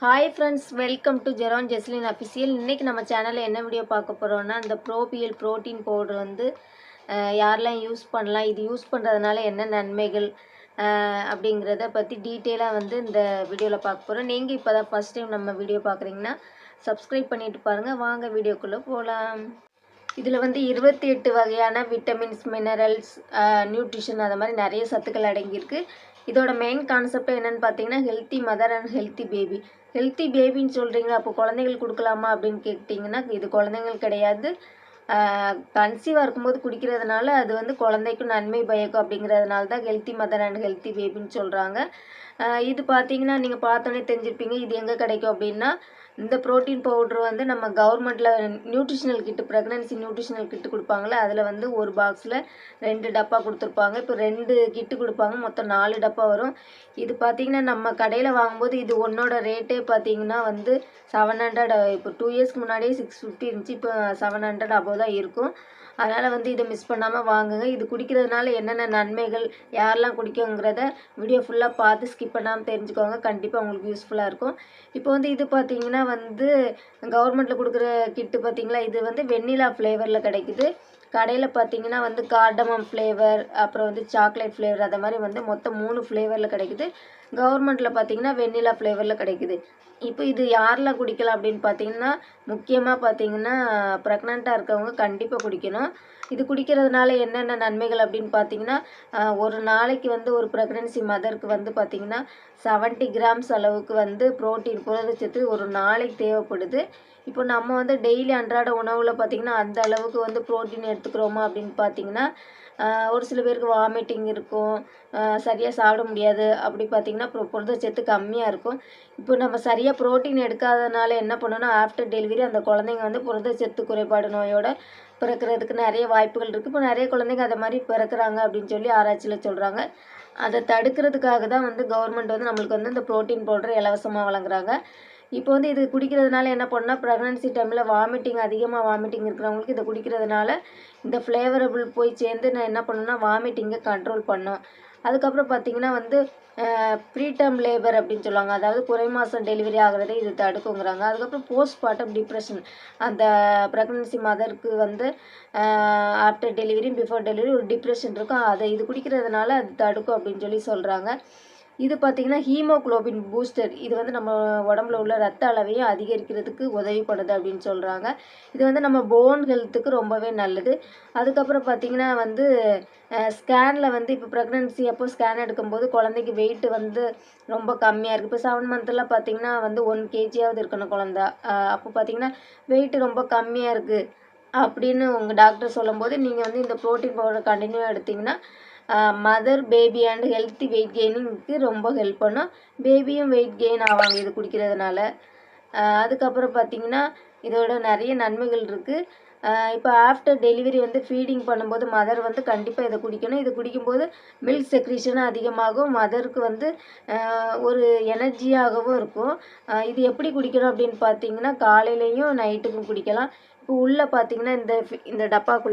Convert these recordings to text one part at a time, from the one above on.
Hi friends, welcome to Jeron Jesline official. இன்றைக்கி நம்ம சேனலில் என்ன வீடியோ பார்க்க போகிறோன்னா, இந்த ப்ரோபியல் ப்ரோட்டீன் பவுடர் வந்து யாரெல்லாம் யூஸ் பண்ணலாம், இது யூஸ் பண்ணுறதுனால என்ன நன்மைகள் அப்படிங்கிறத பற்றி டீட்டெயிலாக வந்து இந்த வீடியோவில் பார்க்க போகிறோம். நீங்கள் இப்போ தான் ஃபஸ்ட் டைம் நம்ம வீடியோ பார்க்குறீங்கன்னா சப்ஸ்கிரைப் பண்ணிவிட்டு பாருங்கள். வாங்க வீடியோக்குள்ளே போகலாம். இதில் வந்து 28 வகையான விட்டமின்ஸ், மினரல்ஸ், நியூட்ரிஷன் அது மாதிரி நிறைய சத்துக்கள் அடங்கியிருக்கு. இதோட மெயின் கான்செப்ட் என்னென்னு பார்த்தீங்கன்னா, healthy mother and healthy baby. Healthy பேபின்னு சொல்கிறீங்களா, அப்போ குழந்தைங்களுக்கு கொடுக்கலாமா அப்படின்னு கேட்டிங்கன்னா, இது குழந்தைங்களுக்கு கிடையாது. கன்சீவாக இருக்கும்போது குடிக்கிறதுனால அது வந்து குழந்தைக்கும் நன்மை பயக்கும். அப்படிங்கிறதுனால தான் ஹெல்த்தி மதர் அண்ட் ஹெல்த்தி பேபின்னு சொல்கிறாங்க. இது பார்த்தீங்கன்னா நீங்கள் பார்த்தோன்னே தெரிஞ்சிருப்பீங்க இது எங்கே கிடைக்கும் அப்படின்னா, இந்த ப்ரோட்டீன் பவுட்ரு வந்து நம்ம கவர்மெண்ட்டில் நியூட்ரிஷனல் கிட்டு, ப்ரெக்னன்சி நியூட்ரிஷனல் கிட்டு கொடுப்பாங்களே, அதில் வந்து ஒரு பாக்ஸில் 2 டப்பா கொடுத்துருப்பாங்க. இப்போ 2 கிட்டு கொடுப்பாங்க, மொத்தம் 4 டப்பா வரும். இது பார்த்திங்கன்னா நம்ம கடையில் வாங்கும்போது இது ஒன்றோட ரேட்டே பார்த்திங்கன்னா வந்து 700. இப்போ 2 இயர்ஸ்க்கு முன்னாடியே 650 இருந்துச்சு, இப்போ 700 அபோவ் தான் இருக்கும். அதனால் வந்து இதை மிஸ் பண்ணாமல் வாங்குங்க. இது குடிக்கிறதுனால என்னென்ன நன்மைகள், யாரெல்லாம் குடிக்குங்கிறத வீடியோ ஃபுல்லாக பார்த்து ஸ்கிப் பண்ணாமல் தெரிஞ்சுக்கோங்க. கண்டிப்பாக உங்களுக்கு யூஸ்ஃபுல்லாக இருக்கும். இப்போ வந்து இது பார்த்திங்கன்னா வந்து கவர்மெண்ட்டில் கொடுக்குற கிட்டு பார்த்திங்களா, இது வந்து வெண்ணிலா ஃப்ளேவரில் கிடைக்குது. கடையில் பார்த்திங்கன்னா வந்து கார்டமம் ஃப்ளேவர், அப்புறம் வந்து சாக்லேட் ஃப்ளேவர், அதை மாதிரி வந்து மொத்தம் 3 ஃப்ளேவரில் கிடைக்குது. கவர்மெண்ட்டில் பார்த்திங்கன்னா வெண்ணிலா ஃப்ளேவரில் கிடைக்குது. இப்போ இது யாரெல்லாம் குடிக்கலாம் அப்படின்னு பார்த்தீங்கன்னா, முக்கியமாக பார்த்தீங்கன்னா ப்ரெக்னெண்ட்டாக இருக்கவங்க கண்டிப்பாக குடிக்கணும். இது குடிக்கிறதுனால என்னென்ன நன்மைகள் அப்படின்னு பார்த்தீங்கன்னா, ஒரு நாளைக்கு வந்து ஒரு ப்ரெக்னென்சி மதருக்கு வந்து பார்த்திங்கன்னா 70 கிராம்ஸ் அளவுக்கு வந்து ப்ரோட்டீன், புரதச்சத்து ஒரு நாளைக்கு தேவைப்படுது. இப்போ நம்ம வந்து டெய்லி அன்றாட உணவில் பார்த்திங்கன்னா அந்த அளவுக்கு வந்து ப்ரோட்டீன் எடுத்துக்கிறோமா அப்படின்னு பார்த்தீங்கன்னா, ஒரு சில பேருக்கு வாமிட்டிங் இருக்கும், சரியாக சாப்பிட முடியாது. அப்படி பார்த்திங்கன்னா புரதச்சத்து கம்மியாக இருக்கும். இப்போ நம்ம சரியாக ப்ரோட்டீன் எடுக்காதனால என்ன பண்ணணும்னா, ஆஃப்டர் டெலிவரி அந்த குழந்தைங்க வந்து புரதச்சத்து குறைபாடு நோயோட பிறக்கிறதுக்கு நிறைய வாய்ப்புகள் இருக்குது. இப்போ நிறைய குழந்தைங்க அதை மாதிரி பிறக்கிறாங்க அப்படின்னு சொல்லி ஆராய்ச்சியில் சொல்கிறாங்க. அதை தடுக்கிறதுக்காக தான் வந்து கவர்மெண்ட் வந்து நம்மளுக்கு வந்து இந்த ப்ரோட்டீன் பவுடர் இலவசமாக வழங்குறாங்க. இப்போ வந்து இது குடிக்கிறதுனால என்ன பண்ணால், ப்ரெக்னன்சி டைமில் அதிகமாக வாமிட்டிங் இருக்கிறவங்களுக்கு இதை குடிக்கிறதுனால இந்த ஃப்ளேவரபிள் போய் சேர்ந்து நான் என்ன பண்ணணும்னா வாமிட்டிங்கை கண்ட்ரோல் பண்ணோம். அதுக்கப்புறம் பார்த்திங்கன்னா வந்து ப்ரீடம் லேபர் அப்படின்னு சொல்லுவாங்க, அதாவது குறை மாதம் டெலிவரி ஆகிறதே இது தடுக்குங்கிறாங்க. அதுக்கப்புறம் போஸ்ட்மார்ட்டம் டிப்ரெஷன், அந்த ப்ரெக்னன்சி மதருக்கு வந்து ஆஃப்டர் டெலிவரி, பிஃபோர் டெலிவரி ஒரு டிப்ரெஷன் இருக்கும், அதை இது குடிக்கிறதுனால அது தடுக்கும் அப்படின்னு சொல்லி சொல்கிறாங்க. இது பார்த்திங்கன்னா ஹீமோக்ளோபின் பூஸ்டர், இது வந்து நம்ம உடம்புல உள்ள ரத்த அளவையும் அதிகரிக்கிறதுக்கு உதவிப்படுது அப்படின்னு சொல்கிறாங்க. இது வந்து நம்ம போன் ஹெல்த்துக்கு ரொம்பவே நல்லது. அதுக்கப்புறம் பார்த்திங்கன்னா வந்து ஸ்கேனில் வந்து இப்போ ப்ரெக்னன்சி அப்போ ஸ்கேன் எடுக்கும்போது குழந்தைக்கு வெயிட் வந்து ரொம்ப கம்மியாக இருக்குது. இப்போ 7 மந்த்தில் பார்த்திங்கன்னா வந்து 1 kg இருக்கணும் குழந்த. அப்போ பார்த்திங்கன்னா வெயிட் ரொம்ப கம்மியாக இருக்குது அப்படின்னு உங்கள் டாக்டர் சொல்லும்போது நீங்கள் வந்து இந்த ப்ரோட்டீன் பவுடர் கண்டினியூவாக எடுத்திங்கன்னா mother, baby and healthy weight கெய்னிங்க்கு ரொம்ப ஹெல்ப் பண்ணும். பேபியும் வெயிட் கெயின் ஆவாங்க இது குடிக்கிறதுனால. அதுக்கப்புறம் பார்த்திங்கன்னா இதோட நிறைய நன்மைகள் இருக்குது. இப்போ ஆஃப்டர் டெலிவரி வந்து ஃபீடிங் பண்ணும்போது மதர் வந்து கண்டிப்பாக இதை குடிக்கணும். இது குடிக்கும்போது மில்க் செக்ரீஷனும் அதிகமாகும், மதருக்கு வந்து ஒரு எனர்ஜியாகவும் இருக்கும். இது எப்படி குடிக்கணும் அப்படின்னு பார்த்தீங்கன்னா, காலையிலையும் நைட்டுக்கும் குடிக்கலாம். இப்போ உள்ளே பார்த்தீங்கன்னா இந்த டப்பாக்குள்ளே,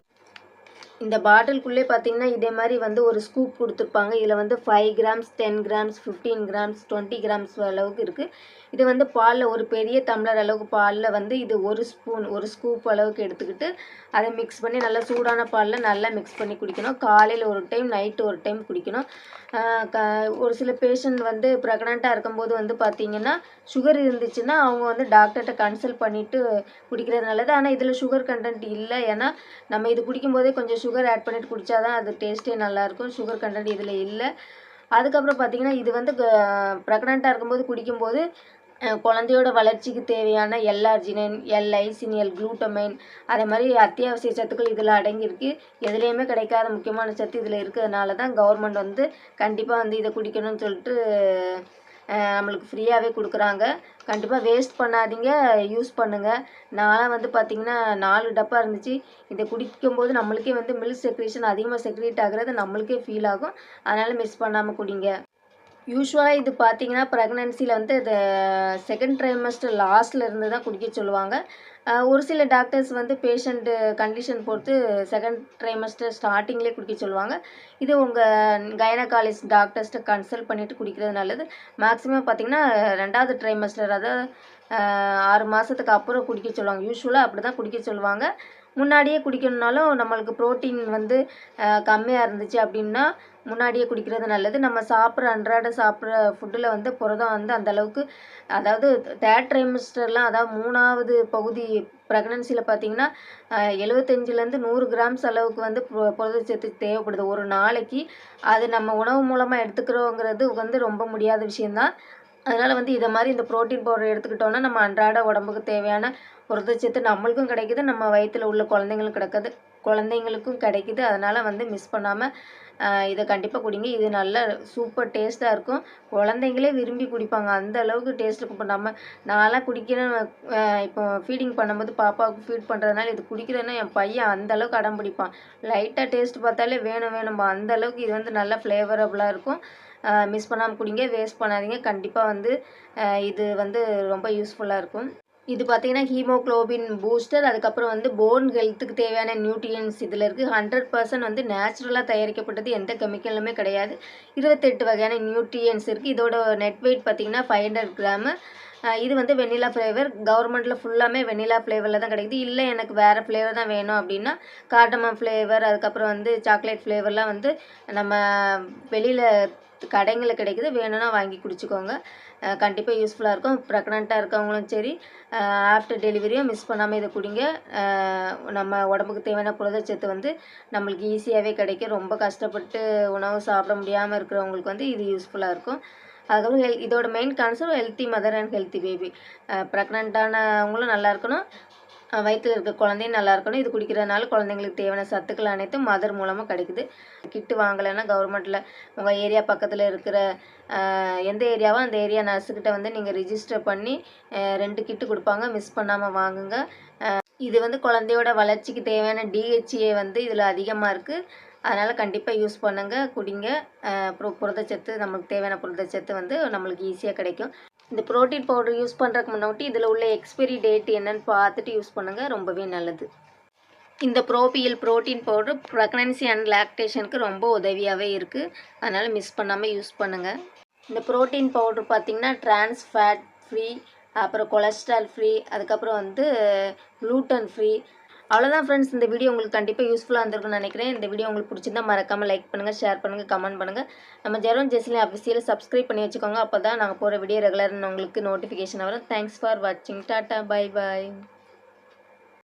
இந்த பாட்டிலுக்குள்ளே பார்த்தீங்கன்னா இதே மாதிரி வந்து ஒரு ஸ்கூப் கொடுத்துருப்பாங்க. இதில் வந்து 5 கிராம்ஸ், 10 கிராம்ஸ், 15 கிராம்ஸ், 20 கிராம்ஸ் அளவுக்கு இருக்குது. இது வந்து பாலில், ஒரு பெரிய டம்ளர் அளவுக்கு பாலில் வந்து இது ஒரு ஸ்கூப் அளவுக்கு எடுத்துக்கிட்டு அதை மிக்ஸ் பண்ணி நல்லா சூடான பாலில் நல்லா மிக்ஸ் பண்ணி குடிக்கணும். காலையில் ஒரு டைம், நைட்டு ஒரு டைம் குடிக்கணும். ஒரு சில பேஷண்ட் வந்து ப்ரெக்னெண்ட்டாக இருக்கும்போது வந்து பார்த்திங்கன்னா சுகர் இருந்துச்சுன்னா அவங்க வந்து டாக்டர்கிட்ட கன்சல்ட் பண்ணிவிட்டு குடிக்கிறது நல்லது. ஆனால் இதில் சுகர் கண்டென்ட் இல்லை, ஏன்னா நம்ம இது குடிக்கும்போதே கொஞ்சம் சுகர் ஆட் பண்ணிவிட்டு குடித்தா தான் அது டேஸ்ட்டே நல்லாயிருக்கும். சுகர் கண்டென்ட் இதில் இல்லை. அதுக்கப்புறம் பார்த்திங்கன்னா இது வந்து ப்ரெக்னெண்ட்டாக இருக்கும்போது குடிக்கும்போது குழந்தையோட வளர்ச்சிக்கு தேவையான L-அர்ஜினைன், L-லைசினியல், குளூட்டமைன், அதே மாதிரி அத்தியாவசிய சத்துக்கள் இதில் அடங்கியிருக்கு. எதுலேயுமே கிடைக்காத முக்கியமான சத்து இதில் இருக்கிறதுனால தான் கவர்மெண்ட் வந்து கண்டிப்பாக வந்து இதை குடிக்கணும்னு சொல்லிட்டு நம்மளுக்கு ஃப்ரீயாகவே கொடுக்குறாங்க. கண்டிப்பாக வேஸ்ட் பண்ணாதீங்க, யூஸ் பண்ணுங்கள். நான் வந்து பார்த்திங்கன்னா 4 டப்பா இருந்துச்சு. இதை குடிக்கும்போது நம்மளுக்கே வந்து மில்க் செக்ரீஷன் அதிகமாக செக்ரீட் ஆகிறது நம்மளுக்கே ஃபீல் ஆகும். அதனால் மிஸ் பண்ணாமல் குடிங்க. யூசுவலாக இது பார்த்தீங்கன்னா ப்ரெக்னன்சியில் வந்து இது செகண்ட் ட்ரைமஸ்டர் லாஸ்ட்டில் இருந்து தான் குடிக்க சொல்லுவாங்க. ஒரு சில டாக்டர்ஸ் வந்து பேஷண்ட்டு கண்டிஷன் பொறுத்து செகண்ட் ட்ரைமஸ்டர் ஸ்டார்டிங்லேயே குடிக்க சொல்லுவாங்க. இது உங்கள் கைனகாலஜிஸ்ட் டாக்டர்ஸ்ட்ட கன்சல்ட் பண்ணிவிட்டு குடிக்கிறது நல்லது. மேக்ஸிமம் பார்த்தீங்கன்னா 2வது ட்ரைமஸ்டர் அதாவது 6 மாதத்துக்கு அப்புறம் குடிக்க சொல்லுவாங்க. யூசுவலாக அப்படி தான் குடிக்க சொல்லுவாங்க. முன்னாடியே குடிக்கணுன்னாலும் நம்மளுக்கு ப்ரோட்டீன் வந்து கம்மியாக இருந்துச்சு அப்படின்னா முன்னாடியே குடிக்கிறது நல்லது. நம்ம அன்றாட சாப்பிட்ற ஃபுட்டில் வந்து புரதம் வந்து அந்தளவுக்கு அதாவது 3rd ட்ரைமஸ்டர்லாம் அதாவது 3வது பகுதி ப்ரெக்னன்சியில் பார்த்தீங்கன்னா 75லேருந்து 100 கிராம்ஸ் அளவுக்கு வந்து புரதச்சத்து தேவைப்படுது ஒரு நாளைக்கு. அது நம்ம உணவு மூலமாக எடுத்துக்கிறோங்கிறது வந்து ரொம்ப முடியாத விஷயந்தான். அதனால் வந்து இதை மாதிரி இந்த ப்ரோட்டீன் பவுடர் எடுத்துக்கிட்டோன்னா நம்ம அன்றாட உடம்புக்கு தேவையான புரதச்சத்து நம்மளுக்கும் கிடைக்குது, நம்ம வயிற்றில் உள்ள குழந்தைங்களுக்கும் கிடைக்குது. அதனால் வந்து மிஸ் பண்ணாமல் இதை கண்டிப்பாக குடிங்க. இது நல்ல சூப்பர் டேஸ்ட்டாக இருக்கும். குழந்தைங்களே விரும்பி குடிப்பாங்க. அந்த அளவுக்கு டேஸ்ட் இருக்கும். இப்போ நான்லாம் குடிக்கிறேன். இப்போ ஃபீடிங் பண்ணும்போது பாப்பாவுக்கு ஃபீட் பண்ணுறதுனால இது குடிக்கிறேன்னா என் பையன் அந்த அளவுக்கு அடம் பிடிப்பான். லைட்டாக டேஸ்ட் பார்த்தாலே வேணும்பா. அந்த அளவுக்கு இது வந்து நல்லா ஃப்ளேவரபுளாக இருக்கும். மிஸ் பண்ணாமல் குடிங்க, வேஸ்ட் பண்ணாதீங்க. கண்டிப்பாக வந்து இது வந்து ரொம்ப யூஸ்ஃபுல்லாக இருக்கும். இது பார்த்தீங்கன்னா ஹீமோக்ளோபின் பூஸ்டர், அதுக்கப்புறம் வந்து போன் ஹெல்த்துக்கு தேவையான நியூட்ரியன்ஸ் இதில் இருக்குது. 100% வந்து நேச்சுரலாக தயாரிக்கப்பட்டது, எந்த கெமிக்கலுமே கிடையாது. 28 வகையான நியூட்ரியன்ஸ் இருக்குது. இதோட நெட் வெயிட் பார்த்தீங்கன்னா 500 கிராமு. இது வந்து வெண்ணிலா ஃப்ளேவர். கவர்மெண்ட்டில் ஃபுல்லாமே வெண்ணிலா ஃப்ளேவரில் தான் கிடைக்குது. இல்லை எனக்கு வேறு ஃப்ளேவர் தான் வேணும் அப்படின்னா கார்டமம் ஃப்ளேவர், அதுக்கப்புறம் வந்து சாக்லேட் ஃப்ளேவர்லாம் வந்து நம்ம வெளியில் கடைங்களில் கிடைக்குது. வேணும்னா வாங்கி குடிச்சிக்கோங்க. கண்டிப்பாக யூஸ்ஃபுல்லாக இருக்கும். ப்ரெக்னெண்ட்டாக இருக்கவங்களும் சரி, ஆஃப்டர் டெலிவரியும் மிஸ் பண்ணாமல் இதை குடிங்க. நம்ம உடம்புக்கு தேவையான புரதச்சத்து வந்து நம்மளுக்கு ஈஸியாகவே கிடைக்கும். ரொம்ப கஷ்டப்பட்டு உணவு சாப்பிட முடியாமல் இருக்கிறவங்களுக்கு வந்து இது யூஸ்ஃபுல்லாக இருக்கும். அதுக்கப்புறம் இதோட main concept healthy mother and healthy baby. ப்ரெக்னெண்ட்டானவங்களும் நல்லா இருக்கணும், வயிற்றில் இருக்க குழந்தையும் நல்லா இருக்கணும். இது குடிக்கிறதுனால குழந்தைங்களுக்கு தேவையான சத்துக்கள் அனைத்தும் மதர் மூலமாக கிடைக்குது. கிட்டு வாங்கலைன்னா கவர்மெண்ட்டில் உங்கள் ஏரியா பக்கத்தில் இருக்கிற எந்த ஏரியாவோ அந்த ஏரியா நர்ஸுக்கிட்ட வந்து நீங்கள் ரிஜிஸ்டர் பண்ணி 2 கிட்டு கொடுப்பாங்க. மிஸ் பண்ணாமல் வாங்குங்க. இது வந்து குழந்தையோட வளர்ச்சிக்கு தேவையான DHA வந்து இதில் அதிகமாக இருக்குது. அதனால் கண்டிப்பாக யூஸ் பண்ணுங்கள், குடிங்க. அப்புறம் புரதச்சத்து நம்மளுக்கு தேவையான புரதச்சத்து வந்து நம்மளுக்கு ஈஸியாக கிடைக்கும். இந்த ப்ரோட்டீன் பவுடர் யூஸ் பண்ணுறதுக்கு முன்னாடி இதில் உள்ள எக்ஸ்பைரி டேட் என்னன்னு பார்த்துட்டு யூஸ் பண்ணுங்கள், ரொம்பவே நல்லது. இந்த ப்ரோட்டீன் பவுடர் ப்ரெக்னன்சி அண்ட் லாக்டேஷனுக்கு ரொம்ப உதவியாகவே இருக்குது. அதனால் மிஸ் பண்ணாமல் யூஸ் பண்ணுங்கள். இந்த ப்ரோட்டீன் பவுடர் பார்த்திங்கன்னா ட்ரான்ஸ் ஃபேட் ஃப்ரீ, அப்புறம் கொலஸ்ட்ரால் ஃப்ரீ, அதுக்கப்புறம் வந்து க்ளூட்டன் ஃப்ரீ. அவ்வளோதான் ஃப்ரெண்ட்ஸ். இந்த வீடியோ உங்களுக்கு கண்டிப்பாக யூஸ்ஃபுல்லாக இருந்திருக்குன்னு நினைக்கிறேன். இந்த வீடியோ உங்களுக்கு பிடிச்சிருந்தா மறக்காமல் லைக் பண்ணுங்கள், ஷேர் பண்ணுங்கள், கமெண்ட் பண்ணுங்கள். நம்ம ஜெரோன் ஜெஸ்லின் அஃபிஷியலை சப்ஸ்கிரைப் பண்ணி வச்சுக்கோங்க. அப்போ தான் நாங்கள் போகிற வீடியோ ரெகுலராக உங்களுக்கு நோட்டிஃபிகேஷன் வரும். தேங்க்ஸ் ஃபார் வாட்சிங். Tata, bye bye.